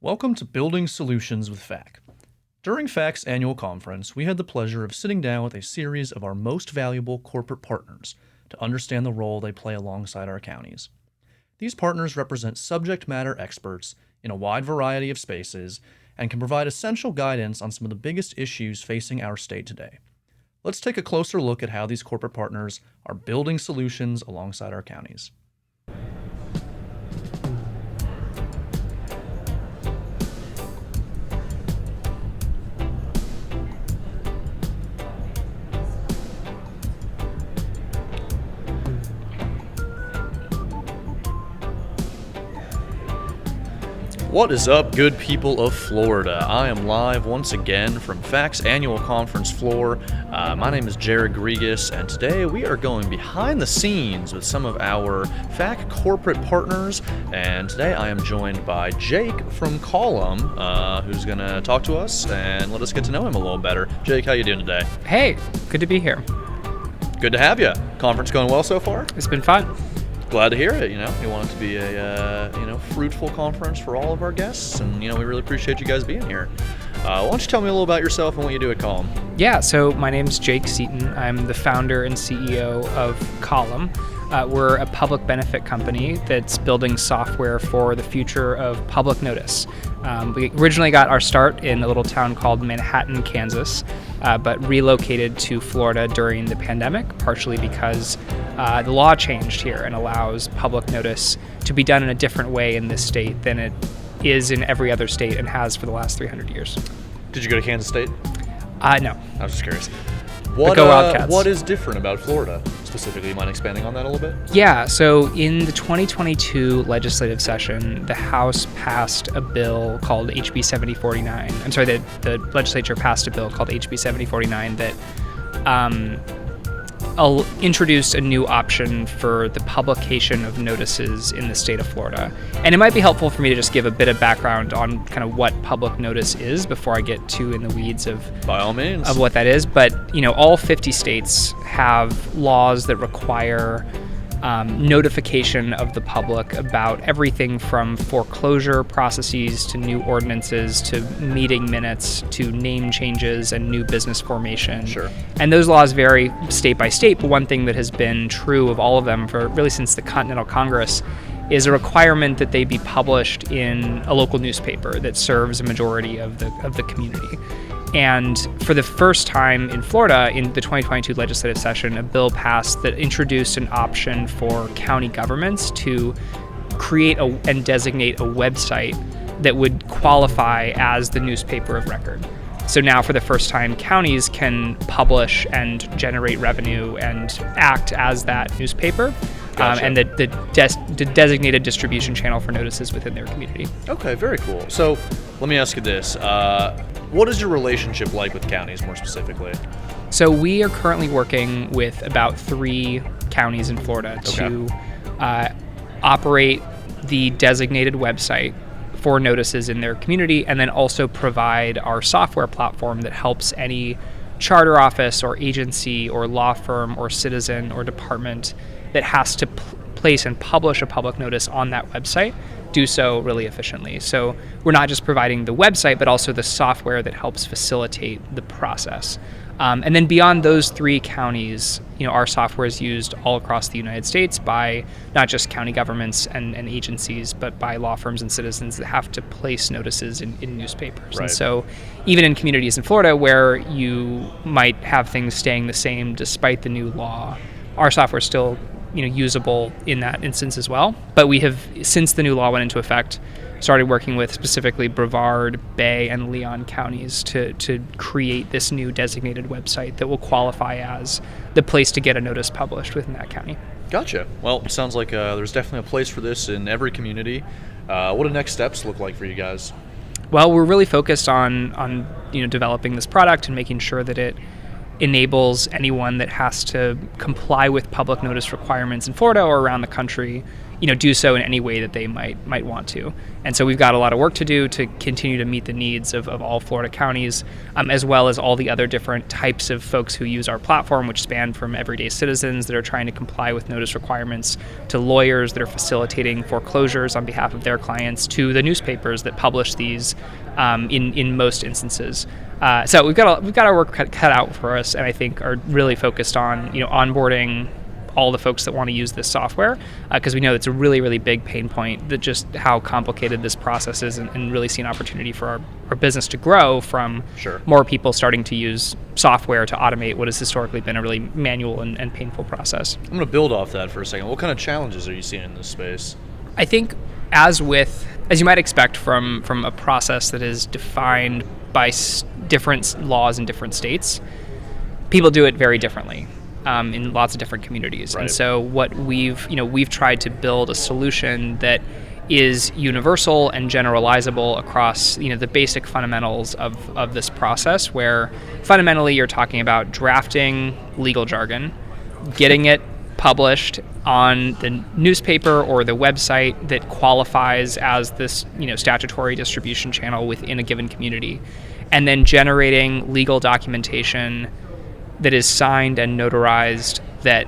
Welcome to Building Solutions with FAC. During FAC's annual conference, we had the pleasure of sitting down with a series of our most valuable corporate partners to understand the role they play alongside our counties. These partners represent subject matter experts in a wide variety of spaces and can provide essential guidance on some of the biggest issues facing our state today. Let's take a closer look at how these corporate partners are building solutions alongside our counties. What is up, good people of Florida? I am live once again from FAC's annual conference floor. My name is Jared Grigas, and today we are going behind the scenes with some of our FAC corporate partners. And today I am joined by Jake from Column, who's going to talk to us and let us get to know him a little better. Jake, how you doing today? Hey, good to be here. Good to have you. Conference going well so far? It's been fun. Glad to hear it. We want it to be a fruitful conference for all of our guests, and we really appreciate you guys being here. Why don't you tell me a little about yourself and what you do at Column? Yeah, so my name's Jake Seaton. I'm the founder and CEO of Column. We're a public benefit company that's building software for the future of public notice. We originally got our start in a little town called Manhattan, Kansas, but relocated to Florida during the pandemic, partially because the law changed here and allows public notice to be done in a different way in this state than it is in every other state and has for the last 300 years. Did you go to Kansas State? No. I was just curious. Go Wildcats. What is different about Florida specifically? You mind expanding on that a little bit? Yeah, so in the 2022 legislative session, the House passed a bill called HB 7049. I'm sorry, the legislature passed a bill called HB 7049 that introduced a new option for the publication of notices in the state of Florida. And it might be helpful for me to just give a bit of background on kind of what public notice is before I get too in the weeds of, by all means, of what that is. But, all 50 states have laws that require notification of the public about everything from foreclosure processes to new ordinances to meeting minutes to name changes and new business formation. Sure. And those laws vary state by state, but one thing that has been true of all of them for really since the Continental Congress is a requirement that they be published in a local newspaper that serves a majority of the community. And for the first time in Florida, in the 2022 legislative session, a bill passed that introduced an option for county governments to create and designate a website that would qualify as the newspaper of record. So now for the first time, counties can publish and generate revenue and act as that newspaper. Gotcha. And the designated distribution channel for notices within their community. Okay, very cool. So let me ask you this. What is your relationship like with counties more specifically? So we are currently working with about 3 counties in Florida to operate the designated website for notices in their community, and then also provide our software platform that helps any charter office or agency or law firm or citizen or department that has to place and publish a public notice on that website do so really efficiently. So we're not just providing the website, but also the software that helps facilitate the process. And then beyond those 3 counties, our software is used all across the United States by not just county governments and agencies, but by law firms and citizens that have to place notices in newspapers. Right. And so even in communities in Florida where you might have things staying the same despite the new law, our software is still usable in that instance as well. But we have, since the new law went into effect, started working with specifically Brevard, Bay, and Leon counties to create this new designated website that will qualify as the place to get a notice published within that county. Gotcha. Well, it sounds like there's definitely a place for this in every community. What do next steps look like for you guys? Well, we're really focused on developing this product and making sure that it enables anyone that has to comply with public notice requirements in Florida or around the country, do so in any way that they might want to. And so we've got a lot of work to do to continue to meet the needs of all Florida counties, as well as all the other different types of folks who use our platform, which span from everyday citizens that are trying to comply with notice requirements, to lawyers that are facilitating foreclosures on behalf of their clients, to the newspapers that publish these in most instances. So we've got our work cut out for us, and I think are really focused on onboarding all the folks that want to use this software, because we know it's a really, really big pain point, that just how complicated this process is, and really see an opportunity for our business to grow from more people starting to use software to automate what has historically been a really manual and painful process. I'm going to build off that for a second. What kind of challenges are you seeing in this space? I think as you might expect from a process that is defined by different laws in different states, people do it very differently. In lots of different communities. Right. And so what we've tried to build a solution that is universal and generalizable across the basic fundamentals of this process, where fundamentally you're talking about drafting legal jargon, getting it published on the newspaper or the website that qualifies as this statutory distribution channel within a given community, and then generating legal documentation that is signed and notarized that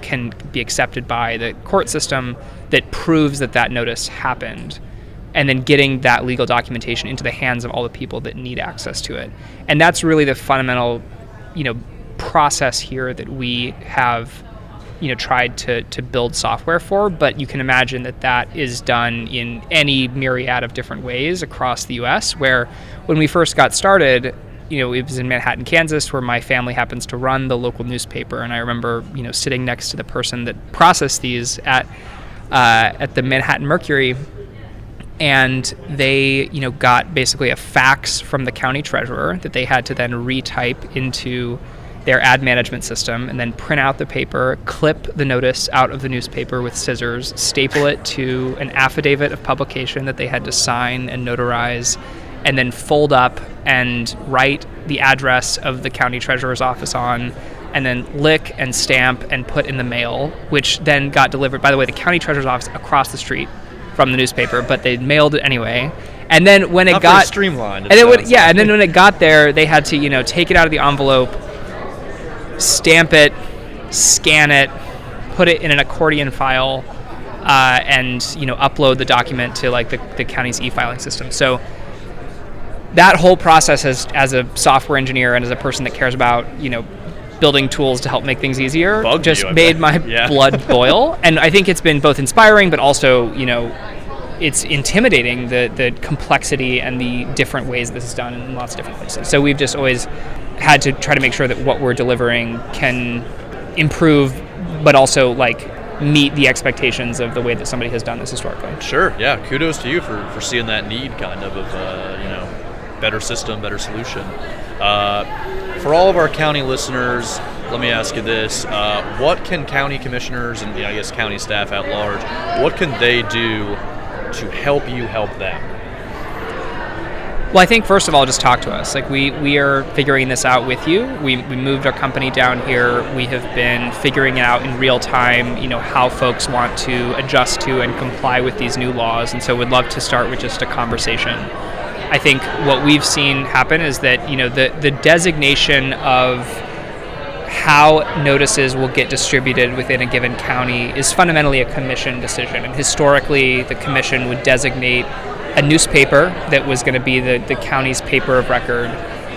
can be accepted by the court system, that proves that notice happened, and then getting that legal documentation into the hands of all the people that need access to it. And that's really the fundamental process here that we have tried to build software for. But you can imagine that is done in any myriad of different ways across the US, where when we first got started, it was in Manhattan, Kansas, where my family happens to run the local newspaper. And I remember, sitting next to the person that processed these at the Manhattan Mercury, and they, got basically a fax from the county treasurer that they had to then retype into their ad management system, and then print out the paper, clip the notice out of the newspaper with scissors, staple it to an affidavit of publication that they had to sign and notarize, and then fold up and write the address of the county treasurer's office on, and then lick and stamp and put in the mail, which then got delivered. By the way, the county treasurer's office across the street from the newspaper, but they mailed it anyway. And then when it got streamlined, and then when it got there, they had to take it out of the envelope, stamp it, scan it, put it in an accordion file, and upload the document to the county's e-filing system. So that whole process as a software engineer and as a person that cares about, building tools to help make things easier, made my blood boil. And I think it's been both inspiring, but also, it's intimidating, the complexity and the different ways this is done in lots of different places. So we've just always had to try to make sure that what we're delivering can improve, but also meet the expectations of the way that somebody has done this historically. Sure, yeah. Kudos to you for seeing that need kind of better system, better solution. For all of our county listeners, let me ask you this. What can county commissioners and I guess county staff at large, what can they do to help you help them? Well, I think first of all, just talk to us. We are figuring this out with you. We moved our company down here. We have been figuring it out in real time, how folks want to adjust to and comply with these new laws. And so we'd love to start with just a conversation. I think what we've seen happen is that, the designation of how notices will get distributed within a given county is fundamentally a commission decision. And historically, the commission would designate a newspaper that was going to be the county's paper of record.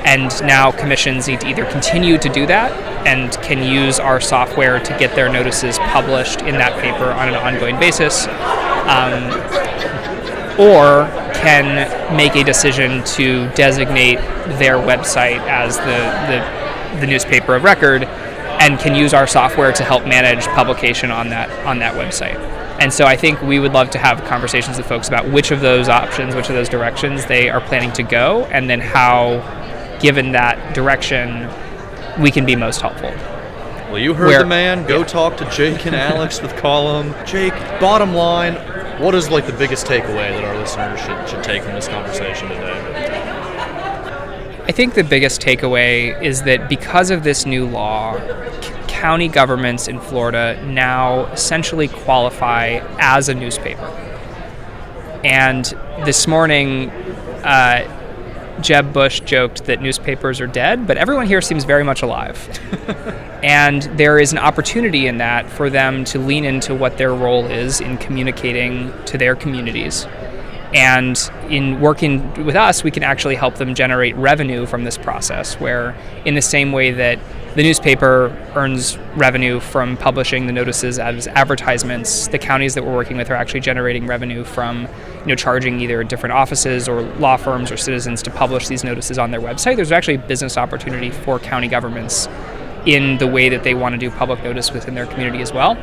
And now commissions need to either continue to do that and can use our software to get their notices published in that paper on an ongoing basis, or can make a decision to designate their website as the newspaper of record, and can use our software to help manage publication on that website. And so I think we would love to have conversations with folks about which of those options, which of those directions they are planning to go, and then how, given that direction, we can be most helpful. Well, you heard the man. Go talk to Jake and Alex with Column. Jake, bottom line, what is the biggest takeaway that our listeners should take from this conversation today? I think the biggest takeaway is that because of this new law, county governments in Florida now essentially qualify as a newspaper. And this morning, Jeb Bush joked that newspapers are dead, but everyone here seems very much alive. And there is an opportunity in that for them to lean into what their role is in communicating to their communities. And in working with us, we can actually help them generate revenue from this process, where in the same way that the newspaper earns revenue from publishing the notices as advertisements, the counties that we're working with are actually generating revenue from, charging either different offices or law firms or citizens to publish these notices on their website. There's actually a business opportunity for county governments in the way that they want to do public notice within their community as well.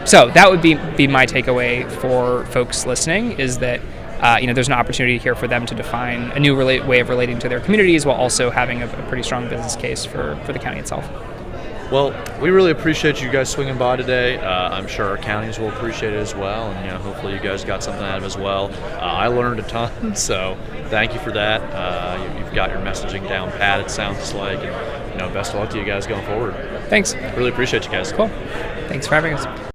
So that would be my takeaway for folks listening, is that there's an opportunity here for them to define a new way of relating to their communities while also having a pretty strong business case for the county itself. Well, we really appreciate you guys swinging by today. I'm sure our counties will appreciate it as well, and hopefully you guys got something out of it as well. I learned a ton, so thank you for that. You've got your messaging down pat, it sounds like, and best of luck to you guys going forward. Thanks. Really appreciate you guys. Cool. Thanks for having us.